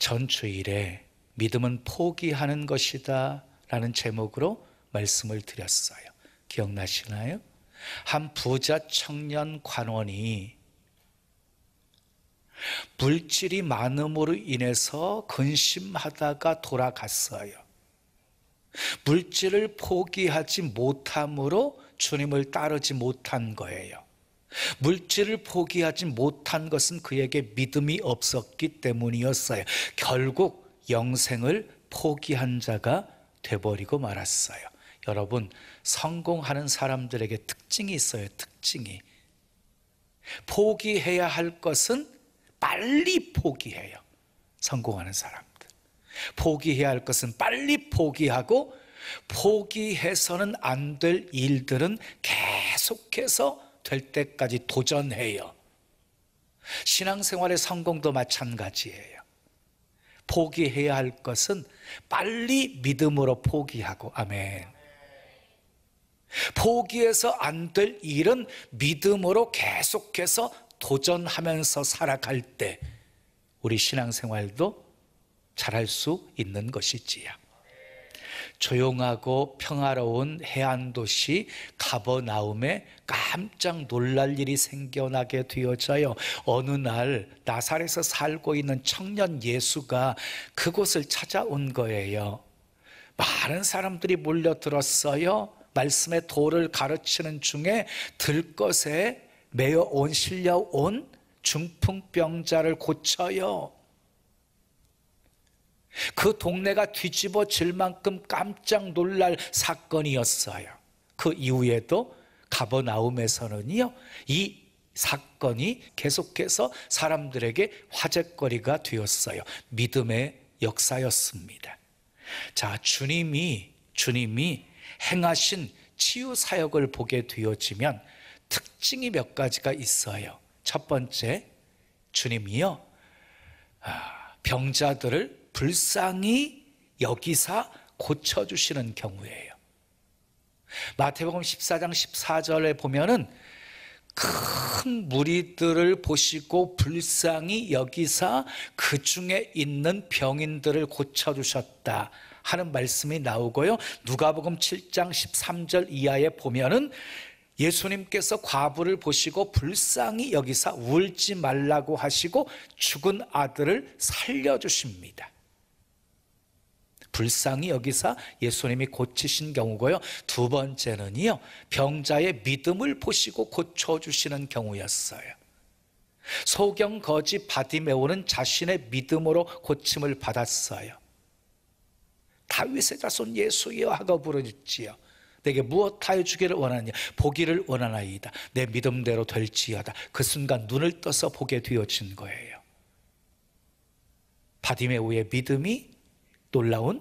전 주일에 믿음은 포기하는 것이다 라는 제목으로 말씀을 드렸어요. 기억나시나요? 한 부자 청년 관원이 물질이 많음으로 인해서 근심하다가 돌아갔어요. 물질을 포기하지 못함으로 주님을 따르지 못한 거예요. 물질을 포기하지 못한 것은 그에게 믿음이 없었기 때문이었어요. 결국 영생을 포기한 자가 돼버리고 말았어요. 여러분, 성공하는 사람들에게 특징이 있어요. 특징이. 포기해야 할 것은 빨리 포기해요. 성공하는 사람들. 포기해야 할 것은 빨리 포기하고, 포기해서는 안 될 일들은 계속해서 될 때까지 도전해요. 신앙생활의 성공도 마찬가지예요. 포기해야 할 것은 빨리 믿음으로 포기하고, 아멘. 포기해서 안 될 일은 믿음으로 계속해서 도전하면서 살아갈 때 우리 신앙생활도 잘할 수 있는 것이지요. 조용하고 평화로운 해안도시 가버나움에 깜짝 놀랄 일이 생겨나게 되어져요. 어느 날 나사렛에서 살고 있는 청년 예수가 그곳을 찾아온 거예요. 많은 사람들이 몰려들었어요. 말씀의 도를 가르치는 중에 들것에 실려온 중풍병자를 고쳐요. 그 동네가 뒤집어질 만큼 깜짝 놀랄 사건이었어요. 그 이후에도 가버나움에서는요, 이 사건이 계속해서 사람들에게 화제거리가 되었어요. 믿음의 역사였습니다. 자, 주님이 행하신 치유 사역을 보게 되어지면 특징이 몇 가지가 있어요. 첫 번째, 주님이요, 병자들을 불쌍히 여기사 고쳐주시는 경우예요. 마태복음 14장 14절에 보면은 큰 무리들을 보시고 불쌍히 여기사 그 중에 있는 병인들을 고쳐주셨다 하는 말씀이 나오고요. 누가복음 7장 13절 이하에 보면은 예수님께서 과부를 보시고 불쌍히 여기사 울지 말라고 하시고 죽은 아들을 살려주십니다. 불쌍히 여기사 예수님이 고치신 경우고요. 두 번째는요, 병자의 믿음을 보시고 고쳐주시는 경우였어요. 소경 거지 바디메오는 자신의 믿음으로 고침을 받았어요. 다윗의 자손 예수여 하고 부르짖지요. 내게 무엇하여 주기를 원하느냐? 보기를 원하나이다. 내 믿음대로 될지어다. 그 순간 눈을 떠서 보게 되어진 거예요. 바디메오의 믿음이 놀라운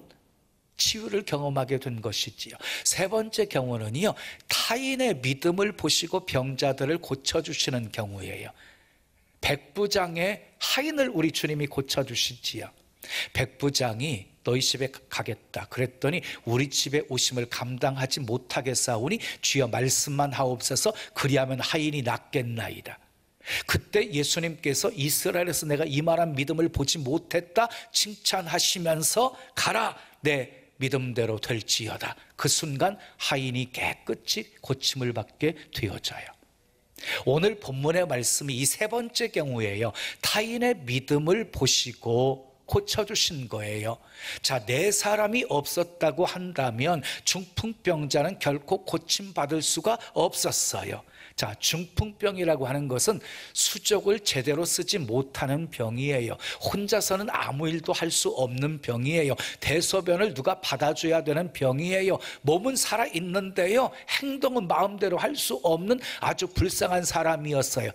치유를 경험하게 된 것이지요. 세 번째 경우는요, 타인의 믿음을 보시고 병자들을 고쳐주시는 경우예요. 백부장의 하인을 우리 주님이 고쳐주시지요. 백부장이 너희 집에 가겠다 그랬더니 우리 집에 오심을 감당하지 못하겠사오니 주여 말씀만 하옵소서. 그리하면 하인이 낫겠나이다. 그때 예수님께서 이스라엘에서 내가 이만한 믿음을 보지 못했다 칭찬하시면서 가라 내 믿음대로 될지어다. 그 순간 하인이 깨끗이 고침을 받게 되어져요. 오늘 본문의 말씀이 이 세 번째 경우예요. 타인의 믿음을 보시고 고쳐주신 거예요. 자, 네 사람이 없었다고 한다면 중풍병자는 결코 고침받을 수가 없었어요. 자, 중풍병이라고 하는 것은 수족을 제대로 쓰지 못하는 병이에요. 혼자서는 아무 일도 할 수 없는 병이에요. 대소변을 누가 받아줘야 되는 병이에요. 몸은 살아있는데요, 행동은 마음대로 할 수 없는 아주 불쌍한 사람이었어요.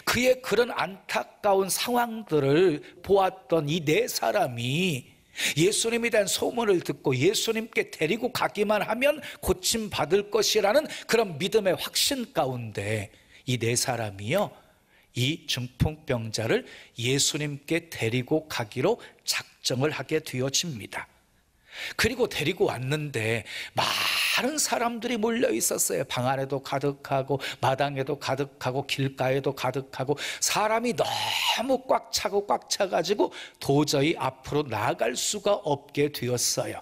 그의 그런 안타까운 상황들을 보았던 이 네 사람이 예수님에 대한 소문을 듣고 예수님께 데리고 가기만 하면 고침받을 것이라는 그런 믿음의 확신 가운데 이 네 사람이요, 이 중풍병자를 예수님께 데리고 가기로 작정을 하게 되어집니다. 그리고 데리고 왔는데 많은 사람들이 몰려 있었어요. 방 안에도 가득하고 마당에도 가득하고 길가에도 가득하고 사람이 너무 꽉 차고 꽉 차가지고 도저히 앞으로 나아갈 수가 없게 되었어요.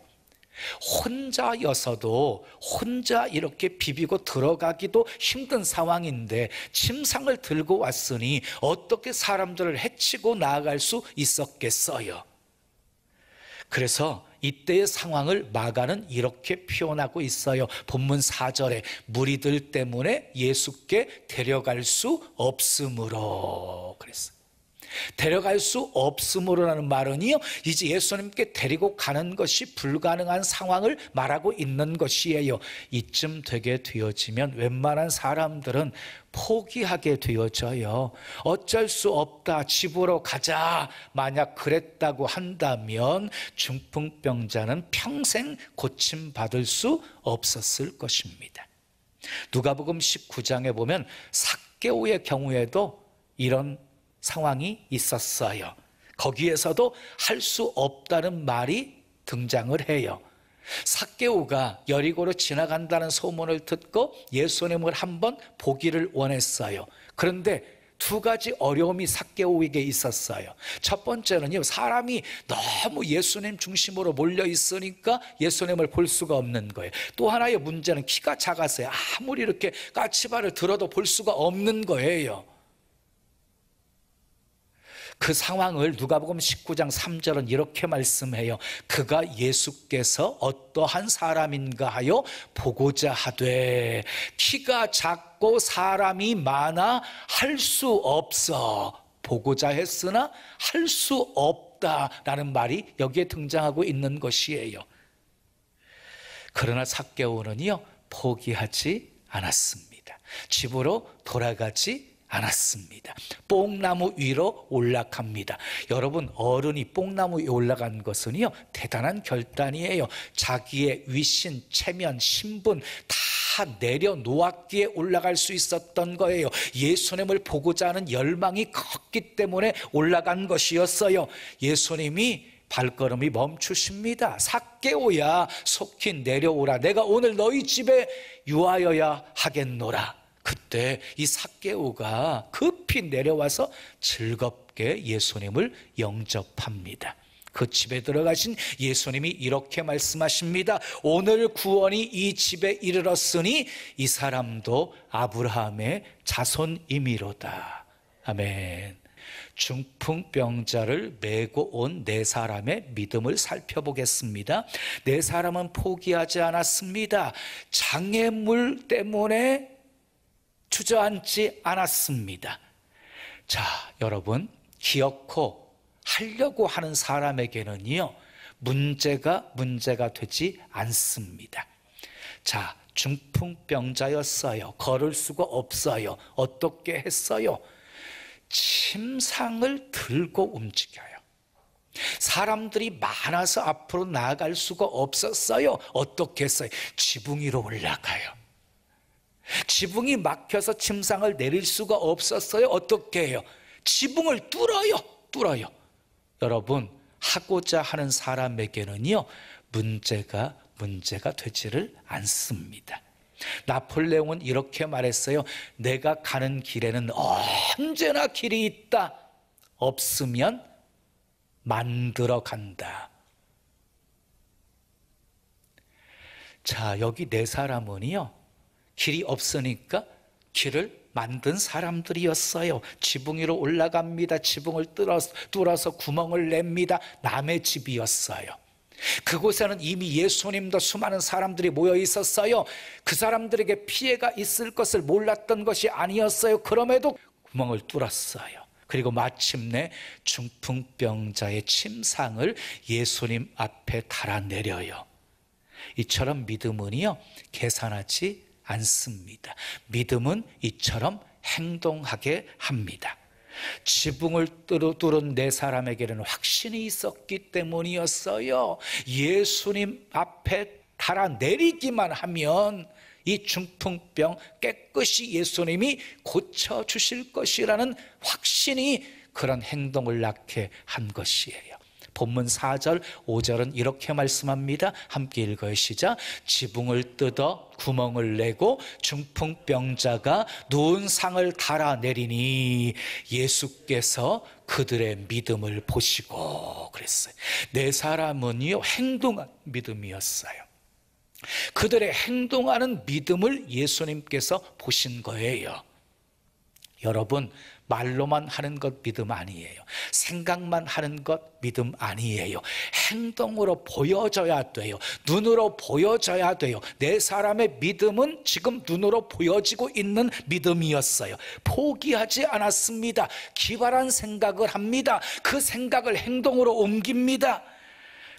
혼자여서도 혼자 이렇게 비비고 들어가기도 힘든 상황인데 침상을 들고 왔으니 어떻게 사람들을 해치고 나아갈 수 있었겠어요. 그래서 이때의 상황을 마가는 이렇게 표현하고 있어요. 본문 4절에 무리들 때문에 예수께 데려갈 수 없으므로 그랬어요. 데려갈 수 없으므로라는 말은요, 이제 예수님께 데리고 가는 것이 불가능한 상황을 말하고 있는 것이에요. 이쯤 되게 되어지면 웬만한 사람들은 포기하게 되어져요. 어쩔 수 없다, 집으로 가자. 만약 그랬다고 한다면 중풍병자는 평생 고침받을 수 없었을 것입니다. 누가복음 19장에 보면 삭개오의 경우에도 이런 상황이 있었어요. 거기에서도 할 수 없다는 말이 등장을 해요. 삭개오가 여리고로 지나간다는 소문을 듣고 예수님을 한번 보기를 원했어요. 그런데 두 가지 어려움이 삭개오에게 있었어요. 첫 번째는요, 사람이 너무 예수님 중심으로 몰려 있으니까 예수님을 볼 수가 없는 거예요. 또 하나의 문제는 키가 작았어요. 아무리 이렇게 까치발을 들어도 볼 수가 없는 거예요. 그 상황을 누가복음 19장 3절은 이렇게 말씀해요. 그가 예수께서 어떠한 사람인가 하여 보고자 하되 키가 작고 사람이 많아 할 수 없어. 보고자 했으나 할 수 없다라는 말이 여기에 등장하고 있는 것이에요. 그러나 삭개오는요, 포기하지 않았습니다. 집으로 돌아가지 않았습니다. 뽕나무 위로 올라갑니다. 여러분, 어른이 뽕나무 위에 올라간 것은요, 대단한 결단이에요. 자기의 위신, 체면, 신분 다 내려놓았기에 올라갈 수 있었던 거예요. 예수님을 보고자 하는 열망이 컸기 때문에 올라간 것이었어요. 예수님이 발걸음이 멈추십니다. 삭개오야, 속히 내려오라. 내가 오늘 너희 집에 유하여야 하겠노라. 그때 이 삭개오가 급히 내려와서 즐겁게 예수님을 영접합니다. 그 집에 들어가신 예수님이 이렇게 말씀하십니다. 오늘 구원이 이 집에 이르렀으니 이 사람도 아브라함의 자손이미로다. 아멘. 중풍병자를 메고 온 네 사람의 믿음을 살펴보겠습니다. 네 사람은 포기하지 않았습니다. 장애물 때문에 주저앉지 않았습니다. 자, 여러분, 기어코 하려고 하는 사람에게는요, 문제가 되지 않습니다. 자, 중풍병자였어요. 걸을 수가 없어요. 어떻게 했어요? 침상을 들고 움직여요. 사람들이 많아서 앞으로 나아갈 수가 없었어요. 어떻게 했어요? 지붕 위로 올라가요. 지붕이 막혀서 침상을 내릴 수가 없었어요. 어떻게 해요? 지붕을 뚫어요. 여러분, 하고자 하는 사람에게는요, 문제가 되지를 않습니다. 나폴레옹은 이렇게 말했어요. 내가 가는 길에는 언제나 길이 있다. 없으면 만들어 간다. 자, 여기 네 사람은요, 길이 없으니까 길을 만든 사람들이었어요. 지붕 위로 올라갑니다. 지붕을 뚫어서 구멍을 냅니다. 남의 집이었어요. 그곳에는 이미 예수님도 수많은 사람들이 모여 있었어요. 그 사람들에게 피해가 있을 것을 몰랐던 것이 아니었어요. 그럼에도 구멍을 뚫었어요. 그리고 마침내 중풍병자의 침상을 예수님 앞에 달아내려요. 이처럼 믿음은요, 계산하지 않습니다. 믿음은 이처럼 행동하게 합니다. 지붕을 뚫은 네 사람에게는 확신이 있었기 때문이었어요. 예수님 앞에 달아내리기만 하면 이 중풍병 깨끗이 예수님이 고쳐주실 것이라는 확신이 그런 행동을 낳게 한 것이에요. 본문 4절, 5절은 이렇게 말씀합니다. 함께 읽어요. 시작. 지붕을 뜯어 구멍을 내고 중풍병자가 누운 상을 달아내리니 예수께서 그들의 믿음을 보시고 그랬어요. 네 사람은요, 행동한 믿음이었어요. 그들의 행동하는 믿음을 예수님께서 보신 거예요. 여러분, 말로만 하는 것 믿음 아니에요. 생각만 하는 것 믿음 아니에요. 행동으로 보여져야 돼요. 눈으로 보여져야 돼요. 네 사람의 믿음은 지금 눈으로 보여지고 있는 믿음이었어요. 포기하지 않았습니다. 기발한 생각을 합니다. 그 생각을 행동으로 옮깁니다.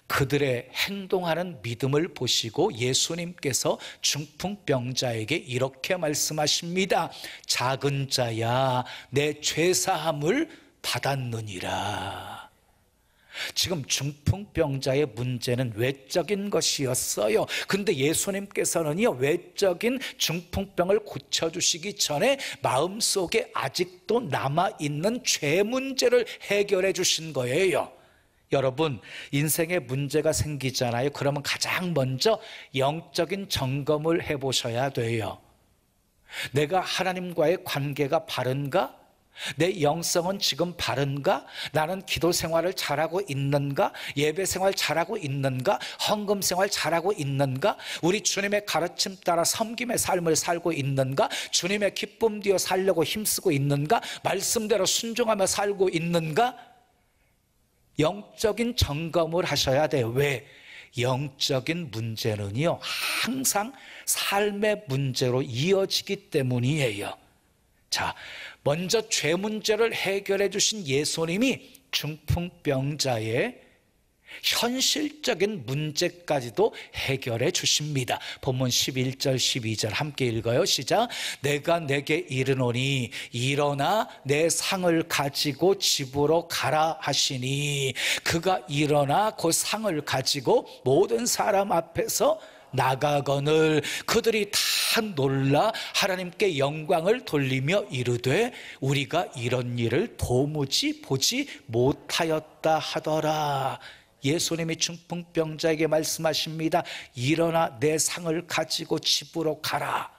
그들의 행동하는 믿음을 보시고 예수님께서 중풍병자에게 이렇게 말씀하십니다. 작은 자야, 내 죄사함을 받았느니라. 지금 중풍병자의 문제는 외적인 것이었어요. 근데 예수님께서는요, 외적인 중풍병을 고쳐주시기 전에 마음속에 아직도 남아있는 죄 문제를 해결해 주신 거예요. 여러분, 인생에 문제가 생기잖아요. 그러면 가장 먼저 영적인 점검을 해보셔야 돼요. 내가 하나님과의 관계가 바른가? 내 영성은 지금 바른가? 나는 기도 생활을 잘하고 있는가? 예배 생활 잘하고 있는가? 헌금 생활 잘하고 있는가? 우리 주님의 가르침 따라 섬김의 삶을 살고 있는가? 주님의 기쁨 뒤에 살려고 힘쓰고 있는가? 말씀대로 순종하며 살고 있는가? 영적인 점검을 하셔야 돼요. 왜? 영적인 문제는요, 항상 삶의 문제로 이어지기 때문이에요. 자, 먼저 죄 문제를 해결해 주신 예수님이 중풍병자의 현실적인 문제까지도 해결해 주십니다. 본문 11절 12절 함께 읽어요. 시작. 내가 내게 이르노니 일어나 내 상을 가지고 집으로 가라 하시니 그가 일어나 그 상을 가지고 모든 사람 앞에서 나가거늘 그들이 다 놀라 하나님께 영광을 돌리며 이르되 우리가 이런 일을 도무지 보지 못하였다 하더라. 예수님이 중풍병자에게 말씀하십니다. 일어나 내 상을 가지고 집으로 가라.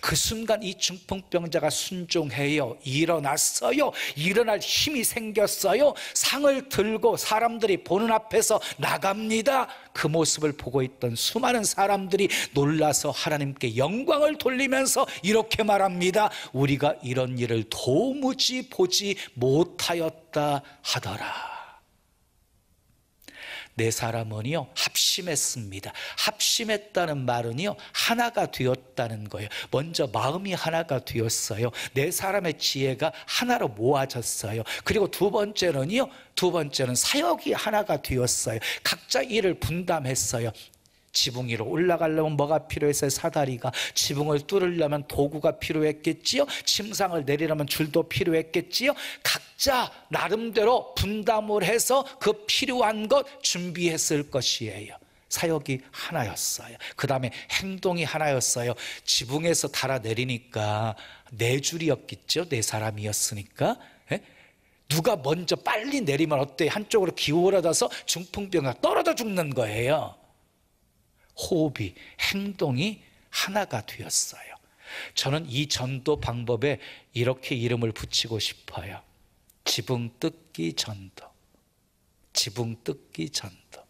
그 순간 이 중풍병자가 순종해요. 일어났어요. 일어날 힘이 생겼어요. 상을 들고 사람들이 보는 앞에서 나갑니다. 그 모습을 보고 있던 수많은 사람들이 놀라서 하나님께 영광을 돌리면서 이렇게 말합니다. 우리가 이런 일을 도무지 보지 못하였다 하더라. 네 사람은요, 합심했습니다. 합심했다는 말은요, 하나가 되었다는 거예요. 먼저 마음이 하나가 되었어요. 네 사람의 지혜가 하나로 모아졌어요. 그리고 두 번째는 사역이 하나가 되었어요. 각자 일을 분담했어요. 지붕 위로 올라가려면 뭐가 필요했어요? 사다리가. 지붕을 뚫으려면 도구가 필요했겠지요. 침상을 내리려면 줄도 필요했겠지요. 각자 나름대로 분담을 해서 그 필요한 것 준비했을 것이에요. 사역이 하나였어요. 그 다음에 행동이 하나였어요. 지붕에서 달아내리니까 네 줄이었겠죠. 네 사람이었으니까. 누가 먼저 빨리 내리면 어때요? 한쪽으로 기울어져서 중풍병자가 떨어져 죽는 거예요. 호흡이, 행동이 하나가 되었어요. 저는 이 전도 방법에 이렇게 이름을 붙이고 싶어요. 지붕 뜯기 전도. 지붕 뜯기 전도.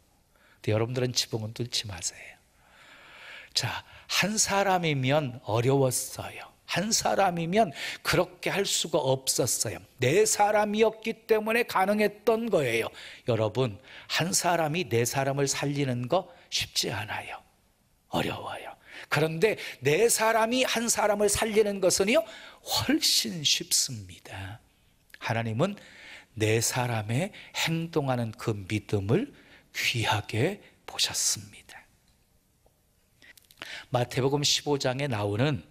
근데 여러분들은 지붕은 뚫지 마세요. 자, 한 사람이면 어려웠어요. 한 사람이면 그렇게 할 수가 없었어요. 네 사람이었기 때문에 가능했던 거예요. 여러분, 한 사람이 네 사람을 살리는 거 쉽지 않아요. 어려워요. 그런데 네 사람이 한 사람을 살리는 것은요, 훨씬 쉽습니다. 하나님은 네 사람의 행동하는 그 믿음을 귀하게 보셨습니다. 마태복음 15장에 나오는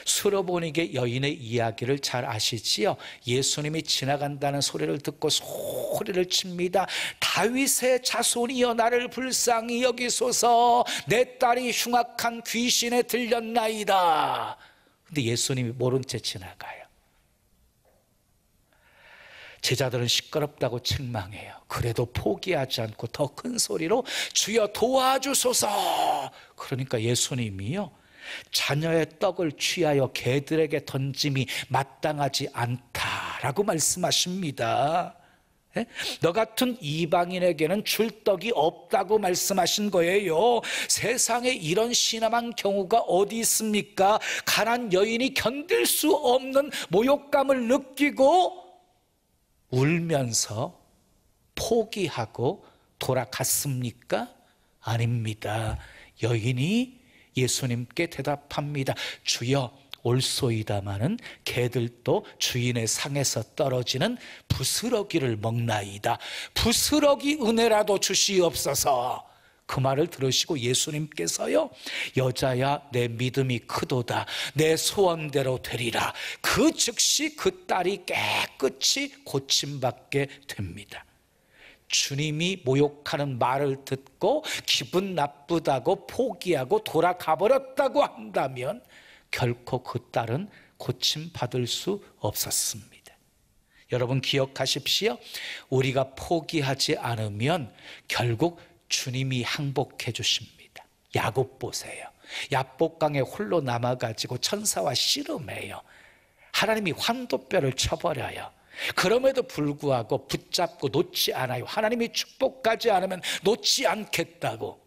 수로보니게 여인의 이야기를 잘 아시지요? 예수님이 지나간다는 소리를 듣고 소리를 칩니다. 다윗의 자손이여 나를 불쌍히 여기소서. 내 딸이 흉악한 귀신에 들렸나이다. 근데 예수님이 모른 채 지나가요. 제자들은 시끄럽다고 책망해요. 그래도 포기하지 않고 더 큰 소리로 주여 도와주소서. 그러니까 예수님이요, 자녀의 떡을 취하여 개들에게 던짐이 마땅하지 않다라고 말씀하십니다. 너 같은 이방인에게는 줄 떡이 없다고 말씀하신 거예요. 세상에 이런 신음한 경우가 어디 있습니까? 가난 여인이 견딜 수 없는 모욕감을 느끼고 울면서 포기하고 돌아갔습니까? 아닙니다. 여인이 예수님께 대답합니다. 주여, 올소이다마는 개들도 주인의 상에서 떨어지는 부스러기를 먹나이다. 부스러기 은혜라도 주시옵소서. 그 말을 들으시고 예수님께서요, 여자야, 내 믿음이 크도다. 내 소원대로 되리라. 그 즉시 그 딸이 깨끗이 고침받게 됩니다. 주님이 모욕하는 말을 듣고 기분 나쁘다고 포기하고 돌아가 버렸다고 한다면 결코 그 딸은 고침받을 수 없었습니다. 여러분 기억하십시오. 우리가 포기하지 않으면 결국 주님이 항복해 주십니다. 야곱 보세요. 야복강에 홀로 남아가지고 천사와 씨름해요. 하나님이 환도뼈를 쳐버려요. 그럼에도 불구하고 붙잡고 놓지 않아요. 하나님이 축복하지 않으면 놓지 않겠다고.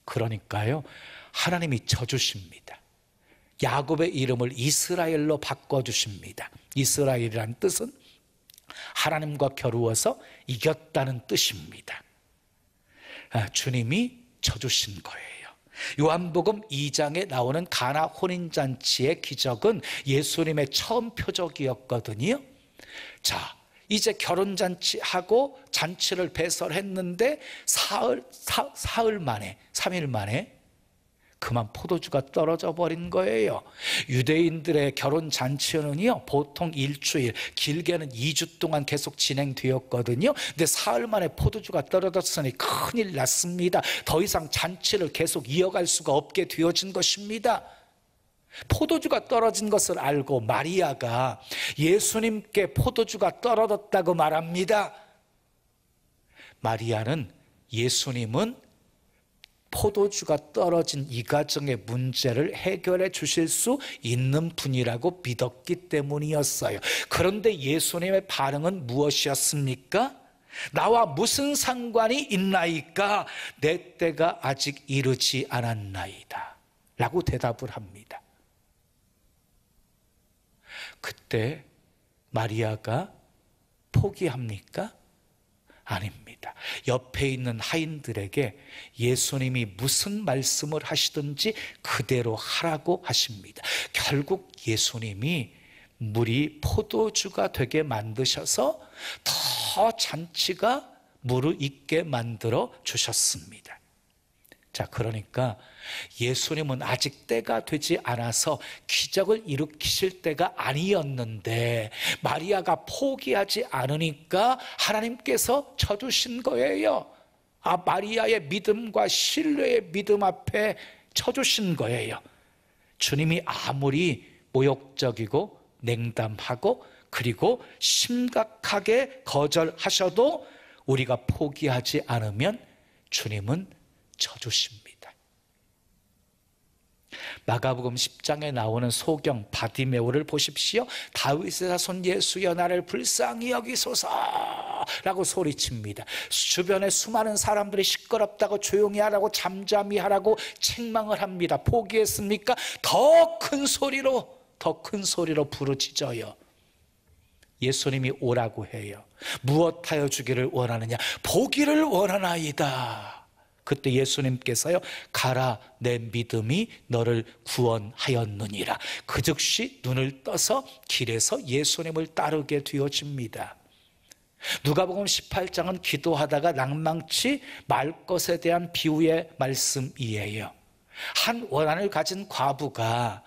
그러니까요, 하나님이 져주십니다. 야곱의 이름을 이스라엘로 바꿔주십니다. 이스라엘이란 뜻은 하나님과 겨루어서 이겼다는 뜻입니다. 주님이 져주신 거예요. 요한복음 2장에 나오는 가나 혼인잔치의 기적은 예수님의 처음 표적이었거든요. 자, 이제 결혼잔치하고 잔치를 배설했는데 사흘 만에, 3일 만에 그만 포도주가 떨어져 버린 거예요. 유대인들의 결혼잔치는요, 보통 일주일, 길게는 2주 동안 계속 진행되었거든요. 근데 사흘 만에 포도주가 떨어졌으니 큰일 났습니다. 더 이상 잔치를 계속 이어갈 수가 없게 되어진 것입니다. 포도주가 떨어진 것을 알고 마리아가 예수님께 포도주가 떨어졌다고 말합니다. 마리아는 예수님은 포도주가 떨어진 이 가정의 문제를 해결해 주실 수 있는 분이라고 믿었기 때문이었어요. 그런데 예수님의 반응은 무엇이었습니까? 나와 무슨 상관이 있나이까? 내 때가 아직 이르지 않았나이다 라고 대답을 합니다. 그때 마리아가 포기합니까? 아닙니다. 옆에 있는 하인들에게 예수님이 무슨 말씀을 하시든지 그대로 하라고 하십니다. 결국 예수님이 물이 포도주가 되게 만드셔서 더 잔치가 무르익게 만들어 주셨습니다. 자, 그러니까 예수님은 아직 때가 되지 않아서 기적을 일으키실 때가 아니었는데 마리아가 포기하지 않으니까 하나님께서 쳐주신 거예요. 마리아의 믿음과 신뢰의 믿음 앞에 쳐주신 거예요. 주님이 아무리 모욕적이고 냉담하고 그리고 심각하게 거절하셔도 우리가 포기하지 않으면 주님은 쳐주십니다. 마가복음 10장에 나오는 소경 바디메오를 보십시오. 다윗의 자손 예수여 나를 불쌍히 여기소서 라고 소리칩니다. 주변에 수많은 사람들이 시끄럽다고 조용히 하라고 잠잠히 하라고 책망을 합니다. 포기했습니까? 더 큰 소리로 부르짖어요. 예수님이 오라고 해요. 무엇하여 주기를 원하느냐? 보기를 원하나이다. 그때 예수님께서요, 가라, 내 믿음이 너를 구원하였느니라. 그 즉시 눈을 떠서 길에서 예수님을 따르게 되어집니다. 누가복음 18장은 기도하다가 낭망치 말 것에 대한 비유의 말씀이에요. 한 원한을 가진 과부가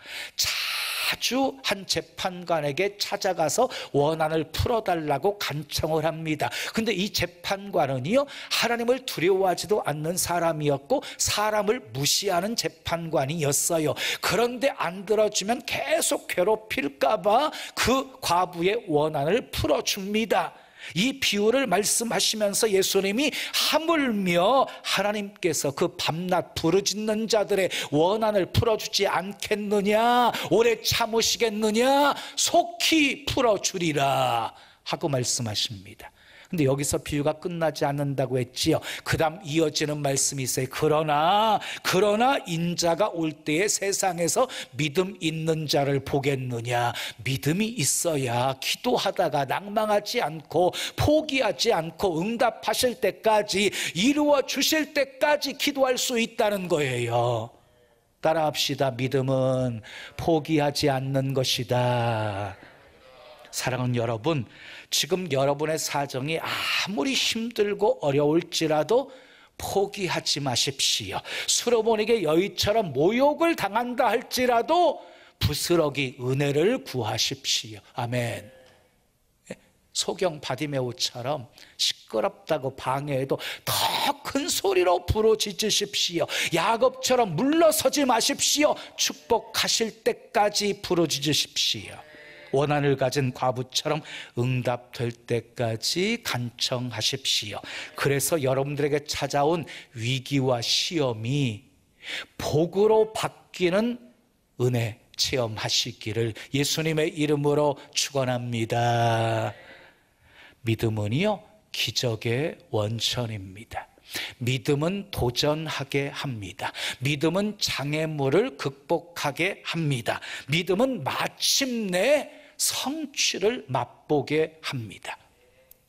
아주 한 재판관에게 찾아가서 원한을 풀어달라고 간청을 합니다. 근데 이 재판관은요, 하나님을 두려워하지도 않는 사람이었고 사람을 무시하는 재판관이었어요. 그런데 안 들어주면 계속 괴롭힐까봐 그 과부의 원한을 풀어줍니다. 이 비유를 말씀하시면서 예수님이 하물며 하나님께서 그 밤낮 부르짖는 자들의 원한을 풀어주지 않겠느냐, 오래 참으시겠느냐, 속히 풀어주리라 하고 말씀하십니다. 근데 여기서 비유가 끝나지 않는다고 했지요. 그 다음 이어지는 말씀이 있어요. 그러나 인자가 올 때에 세상에서 믿음 있는 자를 보겠느냐. 믿음이 있어야 기도하다가 낭망하지 않고 포기하지 않고 응답하실 때까지, 이루어 주실 때까지 기도할 수 있다는 거예요. 따라합시다. 믿음은 포기하지 않는 것이다. 사랑하는 여러분, 지금 여러분의 사정이 아무리 힘들고 어려울지라도 포기하지 마십시오. 수로몬에게 여인처럼 모욕을 당한다 할지라도 부스러기 은혜를 구하십시오. 아멘. 소경 바디메오처럼 시끄럽다고 방해해도 더 큰 소리로 부르짖으십시오. 야곱처럼 물러서지 마십시오. 축복하실 때까지 부르짖으십시오. 원한을 가진 과부처럼 응답될 때까지 간청하십시오. 그래서 여러분들에게 찾아온 위기와 시험이 복으로 바뀌는 은혜 체험하시기를 예수님의 이름으로 축원합니다. 믿음은요, 기적의 원천입니다. 믿음은 도전하게 합니다. 믿음은 장애물을 극복하게 합니다. 믿음은 마침내 성취를 맛보게 합니다.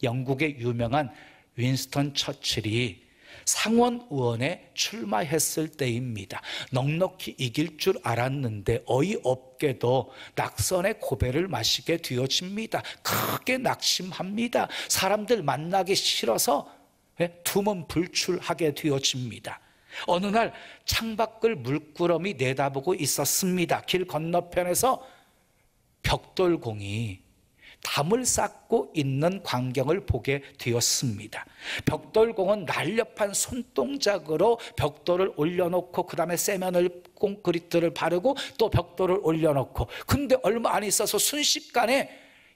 영국의 유명한 윈스턴 처칠이 상원 의원에 출마했을 때입니다. 넉넉히 이길 줄 알았는데 어이없게도 낙선의 고배를 마시게 되어집니다. 크게 낙심합니다. 사람들 만나기 싫어서 두문불출하게 되어집니다. 어느 날 창밖을 물구름이 내다보고 있었습니다. 길 건너편에서 벽돌공이 담을 쌓고 있는 광경을 보게 되었습니다. 벽돌공은 날렵한 손동작으로 벽돌을 올려놓고 그 다음에 세면을 콘크리트를 바르고 또 벽돌을 올려놓고, 근데 얼마 안 있어서 순식간에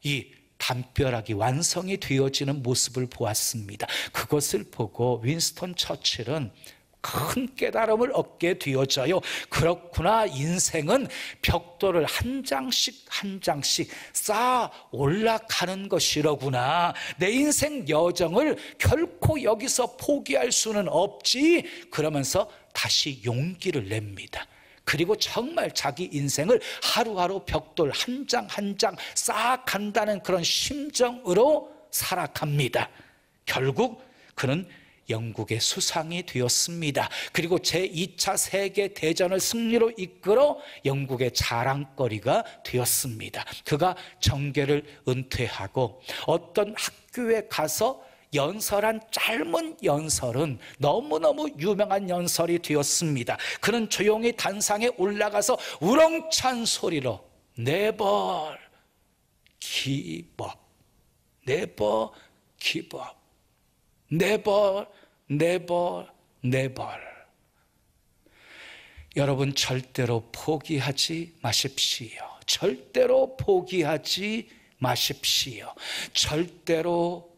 이 담벼락이 완성이 되어지는 모습을 보았습니다. 그것을 보고 윈스턴 처칠은 큰 깨달음을 얻게 되어져요. 그렇구나, 인생은 벽돌을 한 장씩 한 장씩 쌓아 올라가는 것이로구나. 내 인생 여정을 결코 여기서 포기할 수는 없지. 그러면서 다시 용기를 냅니다. 그리고 정말 자기 인생을 하루하루 벽돌 한 장 한 장 쌓아간다는 그런 심정으로 살아갑니다. 결국 그는 영국의 수상이 되었습니다. 그리고 제2차 세계대전을 승리로 이끌어 영국의 자랑거리가 되었습니다. 그가 정계를 은퇴하고 어떤 학교에 가서 연설한 짧은 연설은 너무너무 유명한 연설이 되었습니다. 그는 조용히 단상에 올라가서 우렁찬 소리로 Never give up, never give up, never, never, never. 여러분, 절대로 포기하지 마십시오. 절대로 포기하지 마십시오. 절대로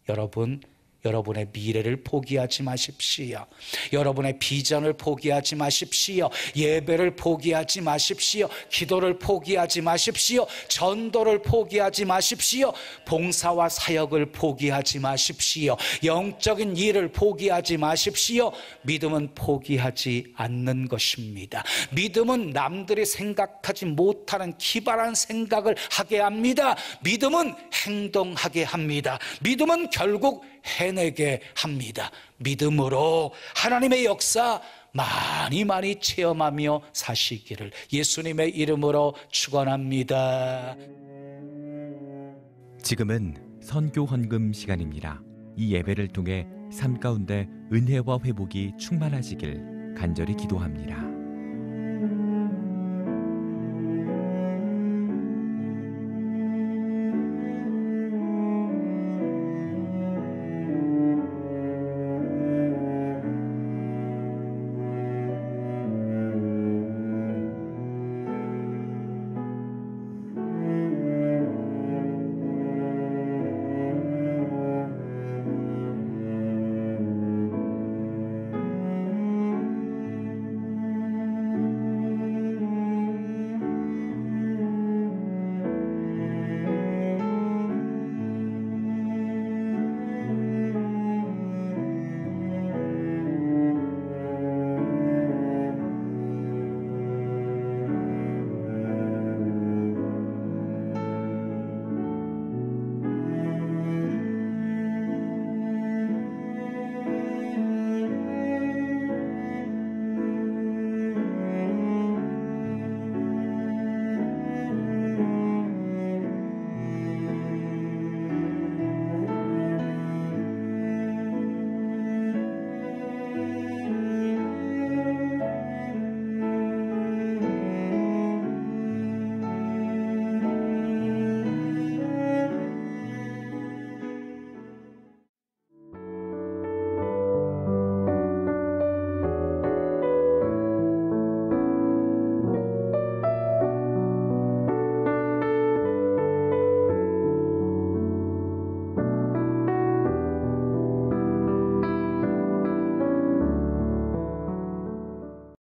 여러분, 여러분의 미래를 포기하지 마십시오. 여러분의 비전을 포기하지 마십시오. 예배를 포기하지 마십시오. 기도를 포기하지 마십시오. 전도를 포기하지 마십시오. 봉사와 사역을 포기하지 마십시오. 영적인 일을 포기하지 마십시오. 믿음은 포기하지 않는 것입니다. 믿음은 남들이 생각하지 못하는 기발한 생각을 하게 합니다. 믿음은 행동하게 합니다. 믿음은 결국 해내게 합니다. 믿음으로 하나님의 역사 많이 체험하며 사시기를 예수님의 이름으로 축원합니다. 지금은 선교 헌금 시간입니다. 이 예배를 통해 삶 가운데 은혜와 회복이 충만하시길 간절히 기도합니다.